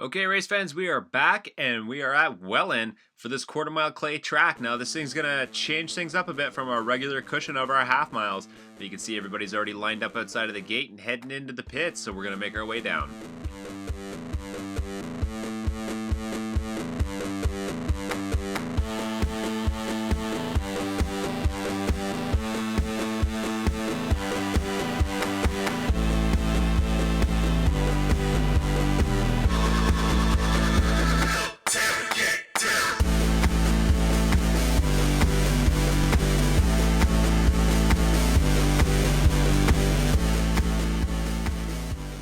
Okay, race fans, we are back and we are at Welland for this quarter-mile clay track. Now, this thing's gonna change things up a bit from our regular cushion of our half miles. But you can see everybody's already lined up outside of the gate and heading into the pits, so we're gonna make our way down.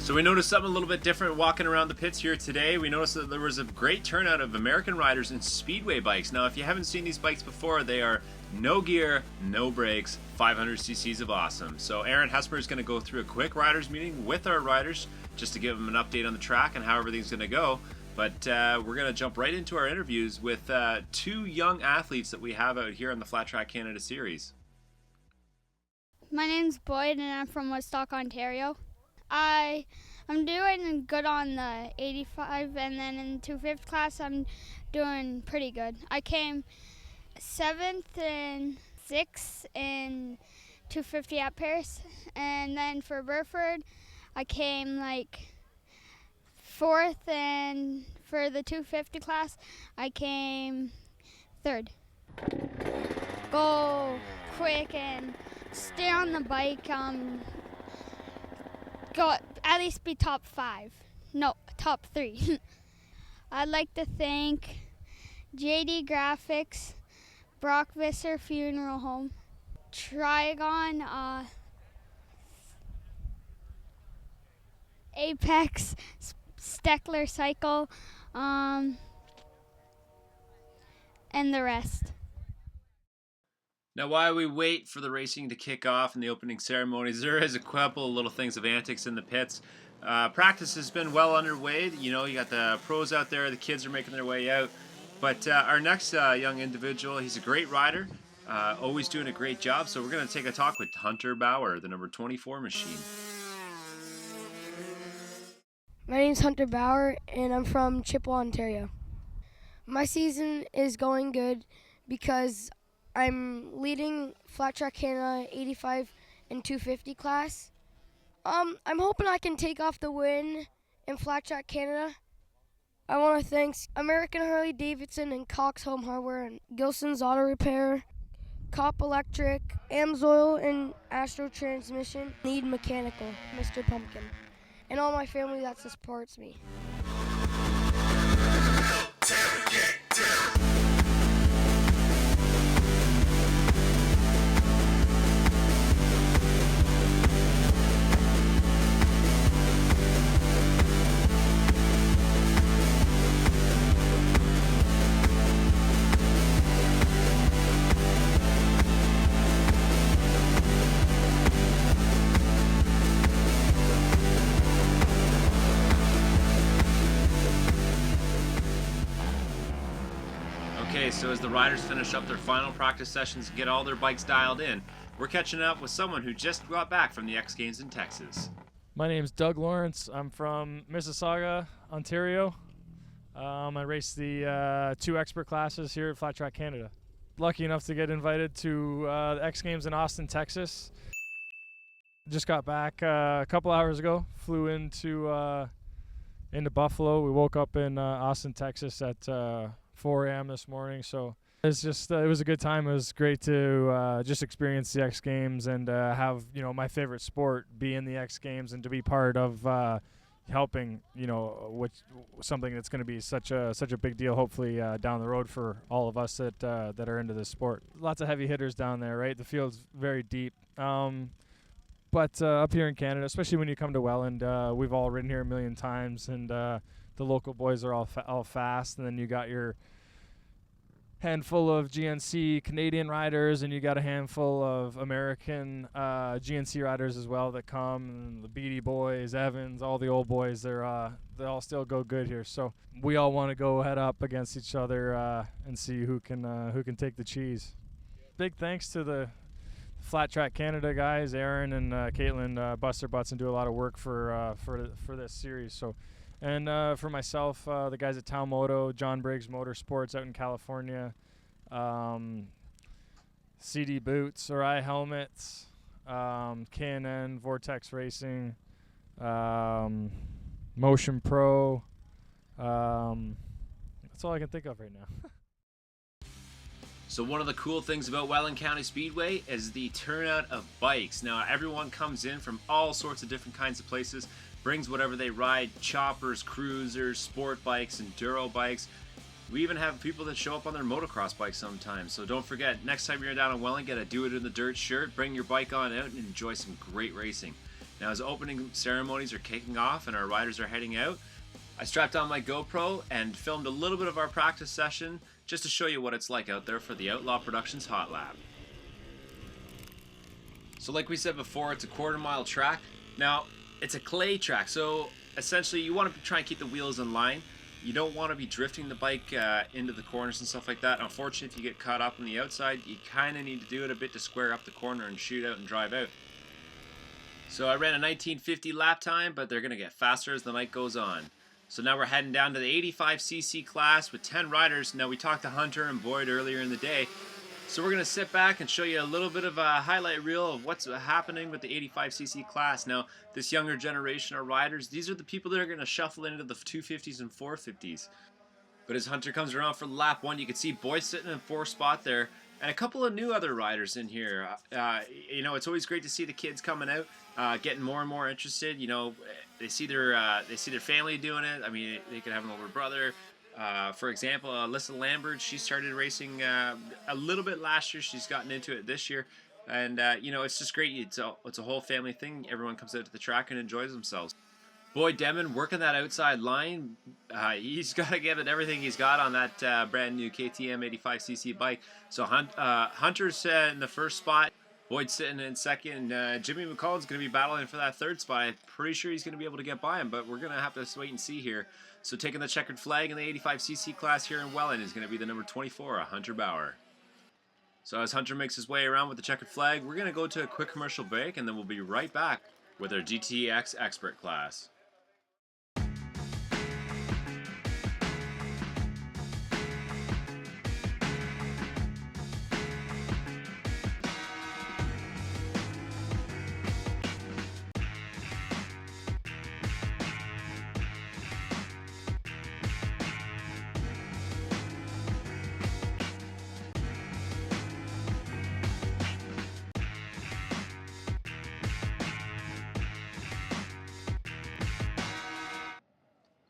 So we noticed something a little bit different walking around the pits here today. We noticed that there was a great turnout of American riders in speedway bikes. Now, if you haven't seen these bikes before, they are no gear, no brakes, 500 cc's of awesome. So Aaron Hesper is going to go through a quick riders meeting with our riders just to give them an update on the track and how everything's going to go. But we're going to jump right into our interviews with two young athletes that we have out here on the Flat Track Canada Series. My name's Boyd and I'm from Woodstock, Ontario. I'm doing good on the 85, and then in the 250 class I'm doing pretty good. I came 7th and 6th in 250 at Paris, and then for Burford I came like 4th, and for the 250 class I came 3rd. Go quick and stay on the bike. Go at least be top 5. No, top 3. I'd like to thank JD Graphics, Brock Visser Funeral Home, Trigon, Apex, Steckler Cycle, and the rest. Now, while we wait for the racing to kick off and the opening ceremonies, there is a couple of little things of antics in the pits. Practice has been well underway. You know, you got the pros out there, the kids are making their way out. But our next young individual, he's a great rider, always doing a great job. So we're going to take a talk with Hunter BAUER, the number 24 machine. My name's Hunter BAUER, and I'm from Chippewa, Ontario. My season is going good because I'm leading Flat Track Canada 85 and 250 class. I'm hoping I can take off the win in Flat Track Canada. I want to thank American Harley Davidson and Cox Home Hardware and Gilson's Auto Repair, Cop Electric, Amsoil and Astro Transmission, Need Mechanical, Mr. Pumpkin, and all my family that supports me. Okay, so as the riders finish up their final practice sessions and get all their bikes dialed in, we're catching up with someone who just got back from the X Games in Texas. My name's Doug Lawrence. I'm from Mississauga, Ontario. I race the 2 expert classes here at Flat Track Canada. Lucky enough to get invited to the X Games in Austin, Texas. Just got back a couple hours ago. Flew into Buffalo. We woke up in Austin, Texas at 4 a.m. this morning. So it's just it was a good time. It was great to just experience the X Games and have my favorite sport be in the X Games and to be part of helping, you know, which something that's going to be such a big deal, hopefully down the road for all of us that are into this sport. Lots of heavy hitters down there, right? The field's very deep. But up here in Canada, especially when you come to Welland, we've all ridden here a million times, and the local boys are all fast, and then you got your handful of GNC Canadian riders, and you got a handful of American GNC riders as well that come, and the Beatty boys, Evans, all the old boys. They all still go good here. So we all want to go head up against each other and see who can take the cheese. Big thanks to the Flat Track Canada guys, Aaron and Caitlin, bust their butts and do a lot of work for this series. So. And for myself, the guys at Town Moto, John Briggs Motorsports out in California, CD Boots, Orai Helmets, K&N, Vortex Racing, Motion Pro. That's all I can think of right now. So one of the cool things about Welland County Speedway is the turnout of bikes. Now everyone comes in from all sorts of different kinds of places, brings whatever they ride, choppers, cruisers, sport bikes, enduro bikes. We even have people that show up on their motocross bikes sometimes. So don't forget, next time you're down in Welland, get a Do It in the Dirt shirt, bring your bike on out and enjoy some great racing. Now as opening ceremonies are kicking off and our riders are heading out, I strapped on my GoPro and filmed a little bit of our practice session just to show you what it's like out there for the Outlaw Productions Hot Lap. So like we said before, it's a quarter-mile track. Now, it's a clay track, so essentially you want to try and keep the wheels in line. You don't want to be drifting the bike into the corners and stuff like that. Unfortunately, if you get caught up on the outside, you kind of need to do it a bit to square up the corner and shoot out and drive out. So I ran a 1950 lap time, but they're going to get faster as the night goes on. So now we're heading down to the 85cc class with 10 riders. Now we talked to Hunter and Boyd earlier in the day. So we're going to sit back and show you a little bit of a highlight reel of what's happening with the 85cc class. Now, this younger generation of riders, these are the people that are going to shuffle into the 250s and 450s. But as Hunter comes around for lap 1, you can see Boyd sitting in 4th spot there, and a couple of new other riders in here. You know, it's always great to see the kids coming out, getting more and more interested. You know, they see their family doing it. I mean, they could have an older brother. For example, Alyssa Lambert, she started racing a little bit last year. She's gotten into it this year. And, you know, it's just great. It's a whole family thing. Everyone comes out to the track and enjoys themselves. Boyd Demon working that outside line. He's got to give it everything he's got on that brand new KTM 85cc bike. So Hunter's in the 1st spot. Boyd's sitting in 2nd. Jimmy McCullen's going to be battling for that 3rd spot. I'm pretty sure he's going to be able to get by him, but we're going to have to wait and see here. So taking the checkered flag in the 85cc class here in Welland is going to be the number 24, Hunter Bauer. So as Hunter makes his way around with the checkered flag, we're going to go to a quick commercial break, and then we'll be right back with our GTX Expert class.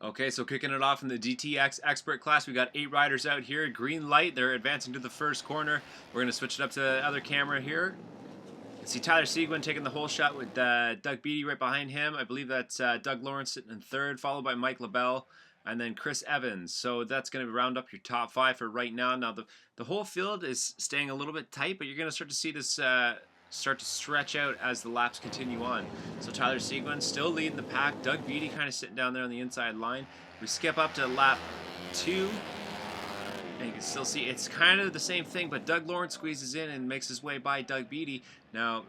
Okay, so kicking it off in the GTX Expert class, we got 8 riders out here. Green light, they're advancing to the 1st corner. We're going to switch it up to the other camera here. See Tyler Seguin taking the whole shot with Doug Beatty right behind him. I believe that's Doug Lawrence sitting in 3rd, followed by Mike LaBelle, and then Chris Evans. So that's going to round up your top 5 for right now. Now, the whole field is staying a little bit tight, but you're going to start to see this start to stretch out as the laps continue on. So Tyler Seguin still leading the pack. Doug Beatty kind of sitting down there on the inside line. We skip up to lap 2, and you can still see it's kind of the same thing, but Doug Lawrence squeezes in and makes his way by Doug Beatty. Now,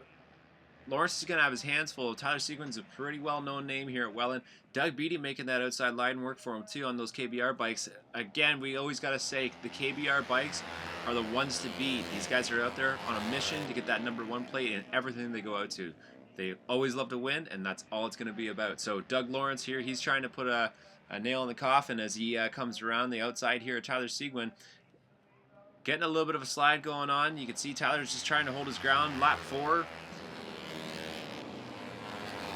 Lawrence is going to have his hands full. Tyler Seguin's a pretty well-known name here at Welland. Doug Beatty making that outside line work for him, too, on those KBR bikes. Again, we always got to say the KBR bikes are the ones to beat. These guys are out there on a mission to get that #1 plate in everything they go out to. They always love to win, and that's all it's going to be about. So Doug Lawrence here, he's trying to put a nail in the coffin as he comes around the outside here. Tyler Seguin getting a little bit of a slide going on. You can see Tyler's just trying to hold his ground. Lap 4.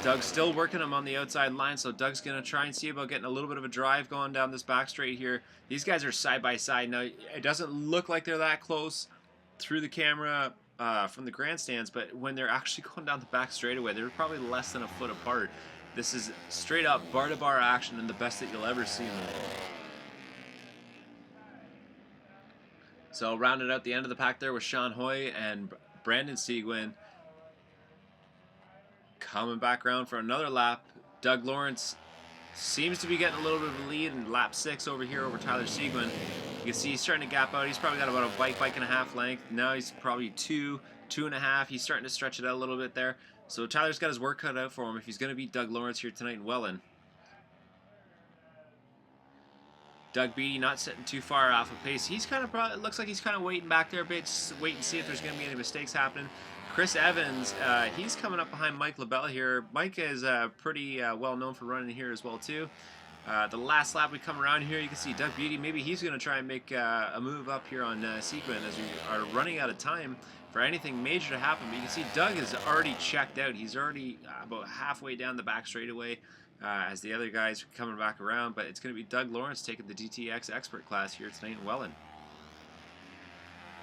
Doug's still working him on the outside line, so Doug's going to try and see about getting a little bit of a drive going down this back straight here. These guys are side by side. Now, it doesn't look like they're that close through the camera from the grandstands, but when they're actually going down the back straightaway, they're probably less than a foot apart. This is straight up bar-to-bar action and the best that you'll ever see in the world. So rounded out the end of the pack there with Sean Hoy and Brandon Seguin. Coming back around for another lap. Doug Lawrence seems to be getting a little bit of a lead in lap 6 over here over Tyler Seguin. You can see he's starting to gap out. He's probably got about a bike and a half length. Now he's probably 2.5. He's starting to stretch it out a little bit there. So Tyler's got his work cut out for him if he's going to beat Doug Lawrence here tonight in Welland. Doug Beatty not sitting too far off of pace. He's kind of, it looks like he's kind of waiting back there a bit, just wait and see if there's going to be any mistakes happening. Chris Evans, he's coming up behind Mike LaBelle here. Mike is pretty well known for running here as well too. The last lap we come around here, you can see Doug Beatty. Maybe he's going to try and make a move up here on Seguin as we are running out of time for anything major to happen. But you can see Doug is already checked out. He's already about halfway down the back straightaway. As the other guys are coming back around, but it's going to be Doug Lawrence taking the DTX expert class here tonight in Welland,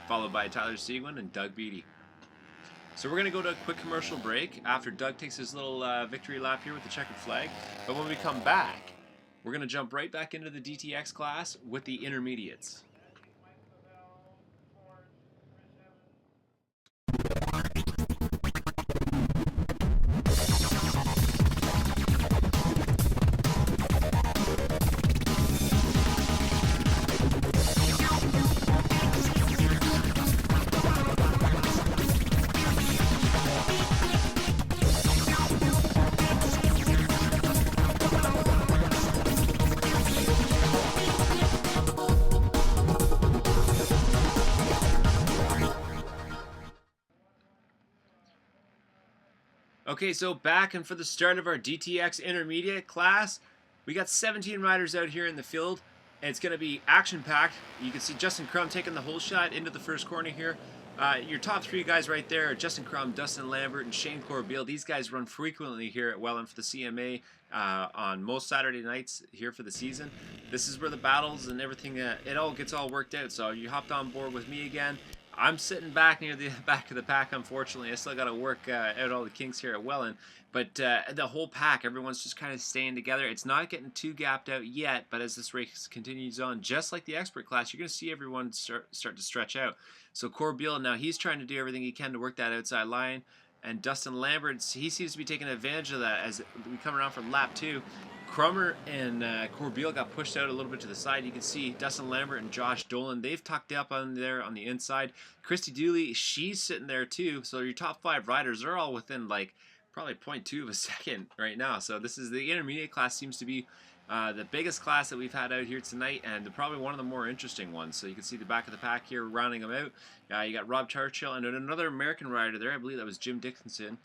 followed by Tyler Seguin and Doug Beatty. So we're going to go to a quick commercial break after Doug takes his little victory lap here with the checkered flag, but when we come back, we're going to jump right back into the DTX class with the intermediates. Okay, so back and for the start of our DTX intermediate class, we got 17 riders out here in the field, and it's going to be action-packed. You can see Justin Crum taking the whole shot into the first corner here. Your top 3 guys right there are Justin Crum, Dustin Lambert, and Shane Corbeil. These guys run frequently here at Welland for the CMA on most Saturday nights here for the season. This is where the battles and everything, it all gets all worked out. So you hopped on board with me again. I'm sitting back near the back of the pack, unfortunately. I still got to work out all the kinks here at Welland. But the whole pack, everyone's just kind of staying together. It's not getting too gapped out yet, but as this race continues on, just like the expert class, you're going to see everyone start to stretch out. So Corbeil, now he's trying to do everything he can to work that outside line. And Dustin Lambert, he seems to be taking advantage of that as we come around for lap 2. Crummer and Corbeil got pushed out a little bit to the side. You can see Dustin Lambert and Josh Dolan, they've tucked up on there on the inside. Christy Dooley, she's sitting there too. So your top 5 riders are all within like probably 0.2 of a second right now. So this is the intermediate class, seems to be the biggest class that we've had out here tonight, and probably one of the more interesting ones. So you can see the back of the pack here rounding them out. You got Rob Churchill and another American rider there. I believe that was Jim Dickinson.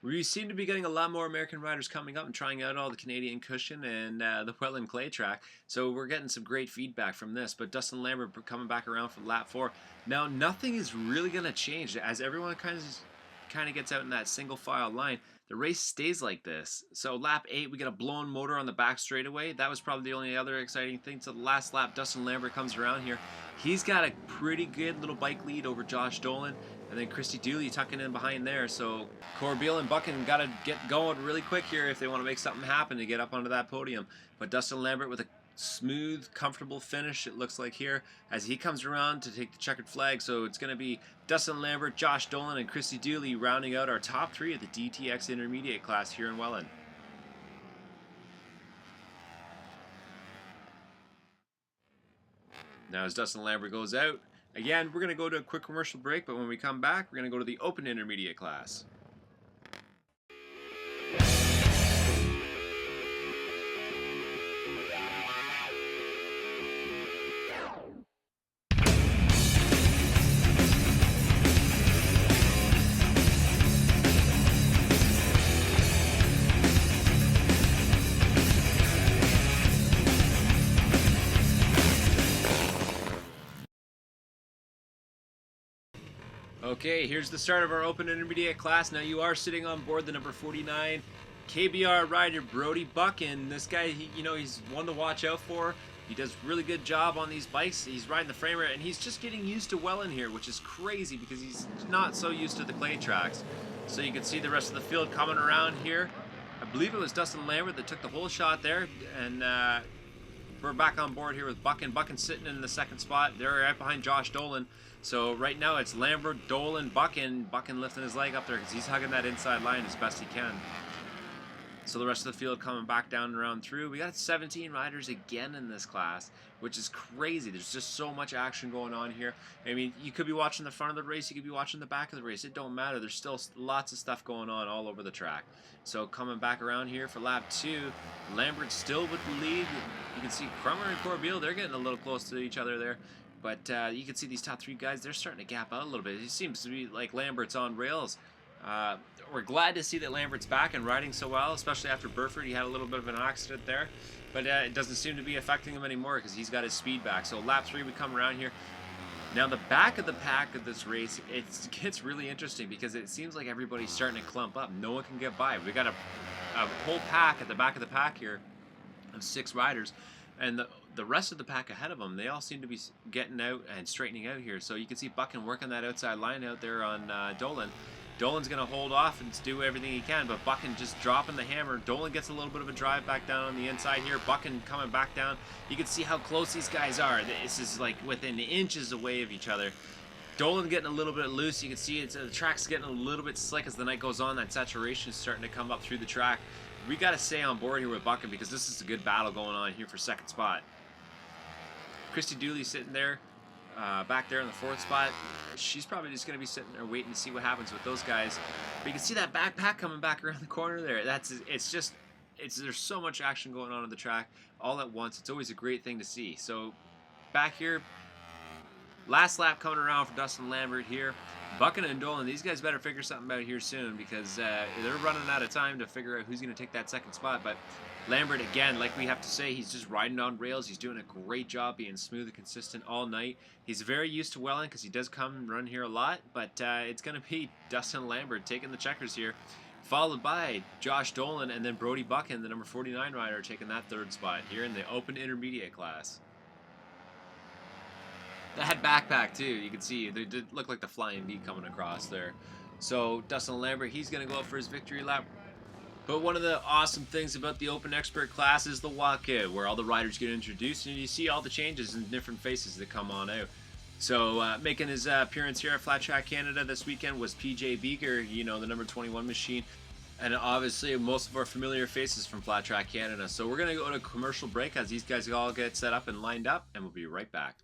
We seem to be getting a lot more American riders coming up and trying out all the Canadian cushion and the Welland clay track. So we're getting some great feedback from this. But Dustin Lambert coming back around for lap 4. Now nothing is really going to change as everyone kind of gets out in that single file line. The race stays like this. So lap 8, we get a blown motor on the back straightaway. That was probably the only other exciting thing. So the last lap, Dustin Lambert comes around here. He's got a pretty good little bike lead over Josh Dolan. And then Christy Dooley tucking in behind there. So Corbeil and Buchan got to get going really quick here if they want to make something happen to get up onto that podium. But Dustin Lambert with a smooth, comfortable finish, it looks like here, as he comes around to take the checkered flag. So it's going to be Dustin Lambert, Josh Dolan, and Christy Dooley rounding out our top 3 of the DTX intermediate class here in Welland. Now as Dustin Lambert goes out, again, we're going to go to a quick commercial break, but when we come back, we're going to go to the open intermediate class. Okay, here's the start of our open intermediate class. Now you are sitting on board the number 49 KBR rider Brody Buckin. This guy, he's one to watch out for. He does a really good job on these bikes. He's riding the framer, and he's just getting used to Welland here, which is crazy because he's not so used to the clay tracks. So you can see the rest of the field coming around here. I believe it was Dustin Lambert that took the whole shot there, and we're back on board here with Buckin. Buckin sitting in the second spot. They're right behind Josh Dolan. So right now it's Lambert, Dolan, Buckin. Buckin lifting his leg up there because he's hugging that inside line as best he can. So the rest of the field coming back down and around through. We got 17 riders again in this class, which is crazy. There's just so much action going on here. I mean, you could be watching the front of the race, you could be watching the back of the race. It don't matter. There's still lots of stuff going on all over the track. So coming back around here for lap 2, Lambert still with the lead. You can see Crummer and Corbeil, they're getting a little close to each other there. But you can see these top 3 guys, they're starting to gap out a little bit. It seems to be like Lambert's on rails. We're glad to see that Lambert's back and riding so well, especially after Burford. He had a little bit of an accident there, but it doesn't seem to be affecting him anymore because he's got his speed back. So lap 3, we come around here. Now the back of the pack of this race, it gets really interesting because it seems like everybody's starting to clump up. No one can get by. We got a whole pack at the back of the pack here of 6 riders, and the rest of the pack ahead of them, they all seem to be getting out and straightening out here. So you can see Buckin working that outside line out there on Dolan. Dolan's going to hold off and do everything he can, but Buckin just dropping the hammer. Dolan gets a little bit of a drive back down on the inside here. Buckin coming back down. You can see how close these guys are. This is like within inches away of each other. Dolan getting a little bit loose. You can see the track's getting a little bit slick as the night goes on. That saturation is starting to come up through the track. We got to stay on board here with Buckin because this is a good battle going on here for second spot. Christy Dooley sitting there. Back there in the 4th spot, she's probably just going to be sitting there waiting to see what happens with those guys. But you can see that backpack coming back around the corner there. There's so much action going on the track all at once. It's always a great thing to see. So back here, last lap coming around for Dustin Lambert here. Buckin and Dolan, these guys better figure something out here soon because they're running out of time to figure out who's going to take that second spot. But Lambert, again, like we have to say, he's just riding on rails. He's doing a great job being smooth and consistent all night. He's very used to Welland because he does come and run here a lot, but it's going to be Dustin Lambert taking the checkers here, followed by Josh Dolan and then Brody Buckin, the number 49 rider, taking that 3rd spot here in the open intermediate class. That backpack, too, you can see, they did look like the flying V coming across there. So Dustin Lambert, he's going to go up for his victory lap. But one of the awesome things about the Open Expert class is the walkout, where all the riders get introduced, and you see all the changes and different faces that come on out. So making his appearance here at Flat Track Canada this weekend was PJ Beeger, the number 21 machine, and obviously most of our familiar faces from Flat Track Canada. So we're going to go to a commercial break as these guys all get set up and lined up, and we'll be right back.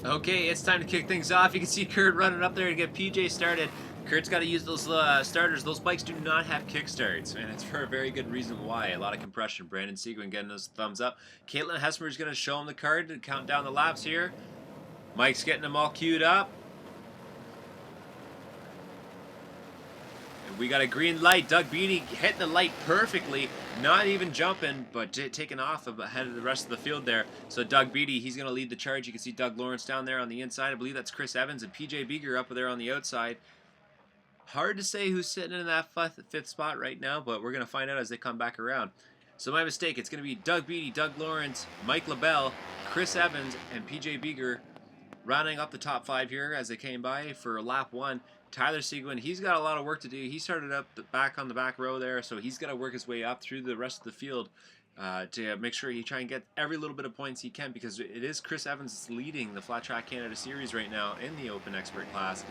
Okay, it's time to kick things off. You can see Kurt running up there to get PJ started. Kurt's got to use those starters. Those bikes do not have kickstarts, and it's for a very good reason why. A lot of compression. Brandon Seguin getting those thumbs up. Caitlin Hesmer is going to show him the card and count down the laps here. Mike's getting them all queued up. And we got a green light. Doug Beatty hitting the light perfectly. Not even jumping, but taking off ahead of the rest of the field there. So Doug Beatty, he's going to lead the charge. You can see Doug Lawrence down there on the inside. I believe that's Chris Evans and PJ Beeger up there on the outside. Hard to say who's sitting in that 5th spot right now, but we're going to find out as they come back around. So my mistake, it's going to be Doug Beatty, Doug Lawrence, Mike LaBelle, Chris Evans, and PJ Beeger rounding up the top 5 here as they came by for lap 1. Tyler Seguin, he's got a lot of work to do. He started up back on the back row there, so he's got to work his way up through the rest of the field. to make sure you try and get every little bit of points he can, because it is Chris Evans that's leading the Flat Track Canada Series right now in the Open Expert class.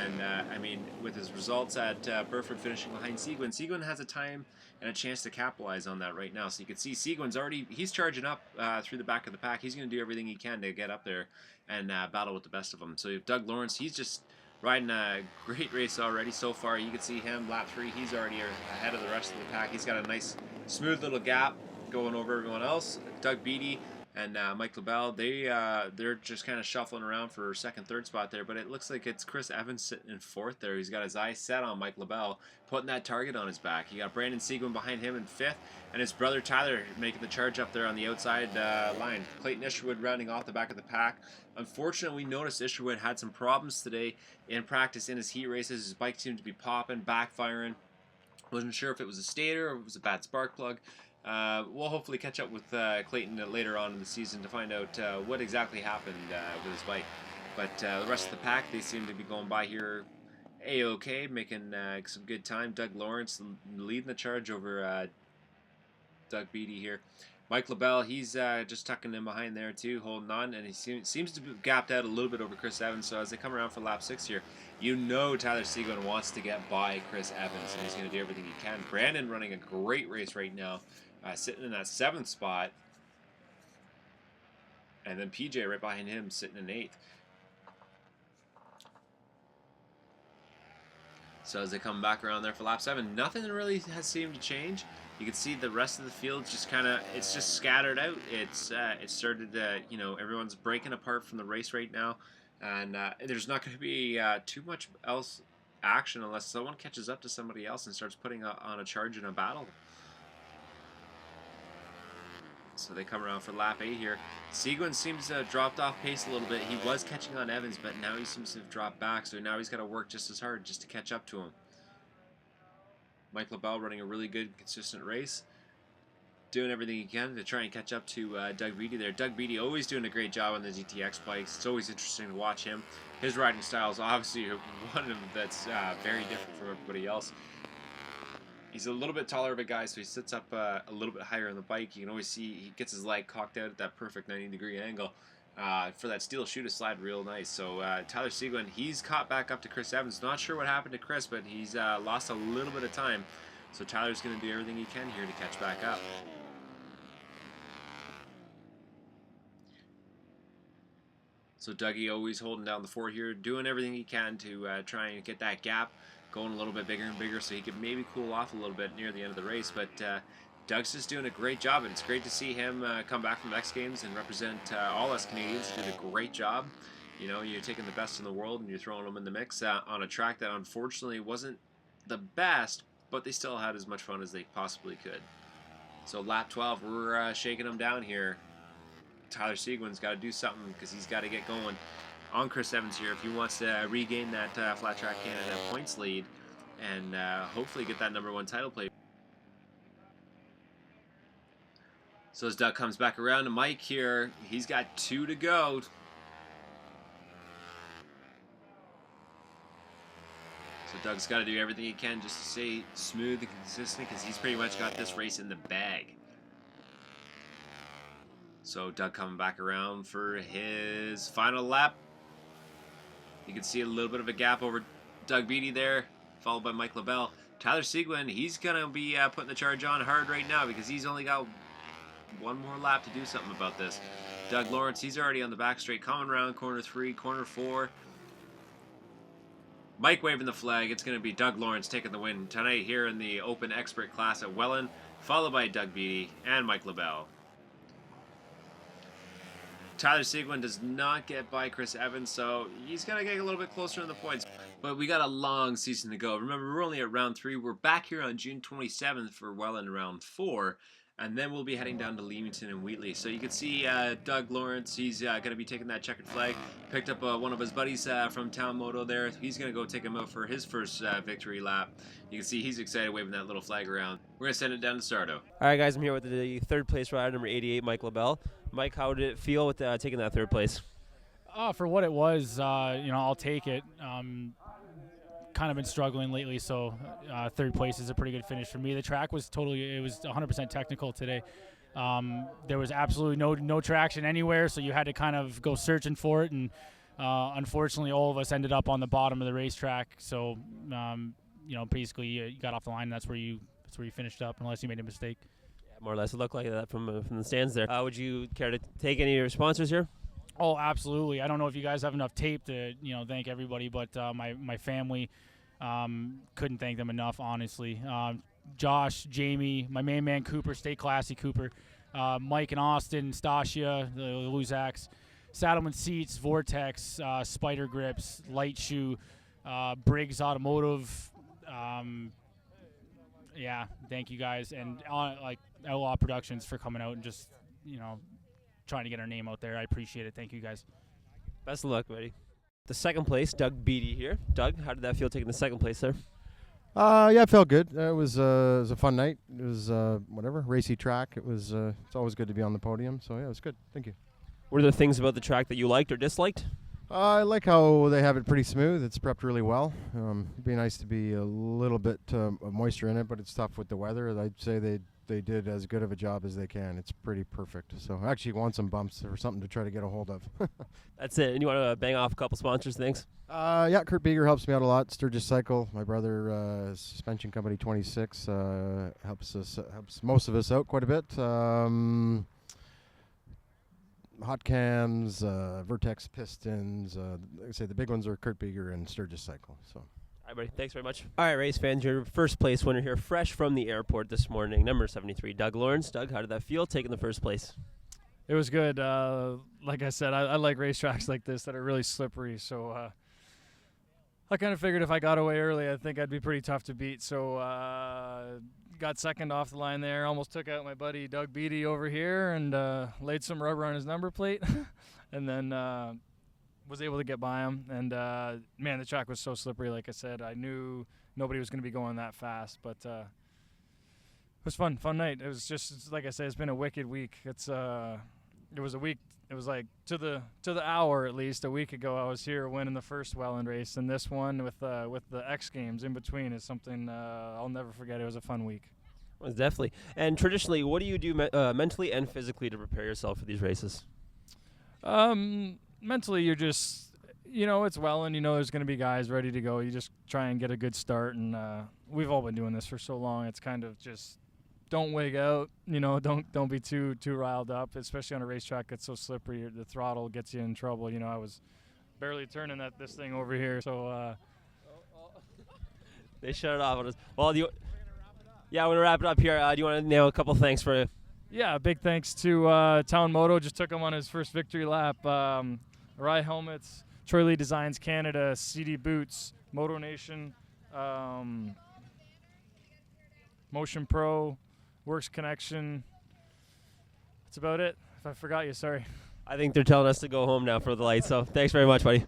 And I mean, with his results at Burford finishing behind Seguin has a time and a chance to capitalize on that right now. So you can see Seguin's already, he's charging up through the back of the pack. He's going to do everything he can to get up there and battle with the best of them. So you have Doug Lawrence, he's just riding a great race already so far. You can see him, lap 3, he's already ahead of the rest of the pack. He's got a nice, smooth little gap going over everyone else. Doug Beatty and Mike LaBelle, they're just kind of shuffling around for second, third spot there, but it looks like it's Chris Evans sitting in fourth there. He's got his eyes set on Mike LaBelle, putting that target on his back. You got Brandon Seguin behind him in fifth, and his brother Tyler making the charge up there on the outside line. Clayton Isherwood rounding off the back of the pack. Unfortunately, we noticed Isherwood had some problems today in practice in his heat races. His bike seemed to be popping, backfiring. Wasn't sure if it was a stator or if it was a bad spark plug. We'll hopefully catch up with Clayton later on in the season to find out what exactly happened with his bike. But the rest of the pack, they seem to be going by here A-OK, making some good time. Doug Lawrence leading the charge over Doug Beatty here. Mike LaBelle, he's just tucking in behind there too, holding on, and he seems to be gapped out a little bit over Chris Evans. So as they come around for lap 6 here, you know Tyler Seguin wants to get by Chris Evans, and he's going to do everything he can. Brandon running a great race right now, sitting in that 7th spot, and then PJ right behind him sitting in 8th. So as they come back around there for lap 7, nothing really has seemed to change. You can see the rest of the field just kind of, it's just scattered out. It started to, you know, everyone's breaking apart from the race right now, and there's not going to be too much else action unless someone catches up to somebody else and starts putting on a charge in a battle. So they come around for lap 8 here. Seguin seems to have dropped off pace a little bit. He was catching on Evans, but now he seems to have dropped back, so now he's got to work just as hard just to catch up to him. Mike LaBelle running a really good, consistent race. Doing everything he can to try and catch up to Doug Beatty there. Doug Beatty always doing a great job on the GTX bikes. It's always interesting to watch him. His riding style is obviously one of them that's very different from everybody else. He's a little bit taller of a guy, so he sits up a little bit higher on the bike. You can always see he gets his leg cocked out at that perfect 90-degree angle for that steel shoe to slide real nice. So Tyler Seguin, he's caught back up to Chris Evans. Not sure what happened to Chris, but he's lost a little bit of time. So Tyler's going to do everything he can here to catch back up. So Dougie always holding down the fort here, doing everything he can to try and get that gap going a little bit bigger and bigger so he could maybe cool off a little bit near the end of the race. But Doug's just doing a great job, and it's great to see him come back from X Games and represent all us Canadians. He did a great job. You know, you're taking the best in the world and you're throwing them in the mix on a track that unfortunately wasn't the best, but they still had as much fun as they possibly could. So lap 12, we're shaking them down here. Tyler Seguin's got to do something because he's got to get going on Chris Evans here if he wants to regain that Flat Track Canada points lead and hopefully get that #1 title plate. So as Doug comes back around to Mike here, he's got 2 to go. So Doug's got to do everything he can just to stay smooth and consistent because he's pretty much got this race in the bag. So Doug coming back around for his final lap. You can see a little bit of a gap over Doug Beatty there, followed by Mike LaBelle. Tyler Seguin, he's going to be putting the charge on hard right now because he's only got 1 more lap to do something about this. Doug Lawrence, he's already on the back straight, coming around corner 3, corner 4. Mike waving the flag. It's going to be Doug Lawrence taking the win tonight here in the Open Expert class at Welland, followed by Doug Beatty and Mike LaBelle. Tyler Seguin does not get by Chris Evans, so he's going to get a little bit closer in the points. But we got a long season to go. Remember, we're only at round 3. We're back here on June 27th for Welland round 4. And then we'll be heading down to Leamington and Wheatley. So you can see Doug Lawrence, he's going to be taking that checkered flag. Picked up one of his buddies from Town Moto there. He's going to go take him out for his first victory lap. You can see he's excited waving that little flag around. We're going to send it down to Sardo. All right, guys, I'm here with the 3rd place rider, number 88, Mike LaBelle. Mike, how did it feel with taking that 3rd place? For what it was, I'll take it. Kind of been struggling lately, so 3rd place is a pretty good finish for me. The track was it was 100% technical today. There was absolutely no traction anywhere, so you had to kind of go searching for it. And unfortunately, all of us ended up on the bottom of the racetrack. So basically, you got off the line. And that's where you finished up, unless you made a mistake. Yeah, more or less, it looked like that from the stands there. Would you care to take any of your sponsors here? Oh, absolutely. I don't know if you guys have enough tape to, thank everybody, but my family, couldn't thank them enough, honestly. Josh, Jamie, my main man Cooper, stay classy Cooper, Mike and Austin, Stasia, the Luzaks, Saddleman Seats, Vortex, Spider Grips, Light Shoe, Briggs Automotive. Yeah, thank you guys. And Outlaw Productions for coming out and just, trying to get our name out there. I appreciate it. Thank you guys. Best of luck, buddy. The second place, Doug Beatty here. Doug, how did that feel taking the second place there? Yeah, it felt good. It was a fun night. It was racy track. It's always good to be on the podium. So yeah, it was good. Thank you. Were there things about the track that you liked or disliked? I like how they have it pretty smooth. It's prepped really well. It'd be nice to be a little bit of moisture in it, but it's tough with the weather. I'd say they did as good of a job as they can. It's pretty perfect. So I actually want some bumps or something to try to get a hold of. That's it. And you want to bang off a couple sponsors, thanks? Yeah, Kurt Beeger helps me out a lot. Sturgis Cycle, my brother, Suspension Company 26, helps most of us out quite a bit. Hot Cams, Vertex Pistons. Like I say, the big ones are Kurt Beeger and Sturgis Cycle. So. All right, buddy. Thanks very much. All right, race fans, your first place winner here, fresh from the airport this morning, number 73, Doug Lawrence. Doug, how did that feel taking the first place? It was good. Like I said, I like racetracks like this that are really slippery. So I kind of figured if I got away early, I think I'd be pretty tough to beat. So got second off the line there. Almost took out my buddy Doug Beatty over here and laid some rubber on his number plate. And then was able to get by him. And, man, the track was so slippery, like I said. I knew nobody was going to be going that fast. But it was fun night. It was just, like I said, it's been a wicked week. It was a week. It was like to the hour at least a week ago. I was here winning the first Welland race, and this one with the X Games in between is something I'll never forget. It was a fun week. Well, definitely. And traditionally, what do you do mentally and physically to prepare yourself for these races? Mentally, you're just, it's Welland. There's going to be guys ready to go. You just try and get a good start, and we've all been doing this for so long. It's kind of just don't wig out. Don't be too riled up, especially on a racetrack that's so slippery. The throttle gets you in trouble. I was barely turning this thing over here, so. They shut it off on us. Well, yeah, we're gonna wrap it up here. Do you want to nail a couple thanks for? Yeah, big thanks to Town Moto. Just took him on his first victory lap. Arai Helmets, Troy Lee Designs Canada, CD Boots, Moto Nation, Motion Pro, Works Connection. That's about it. If I forgot you, sorry. I think they're telling us to go home now for the lights, so thanks very much, buddy.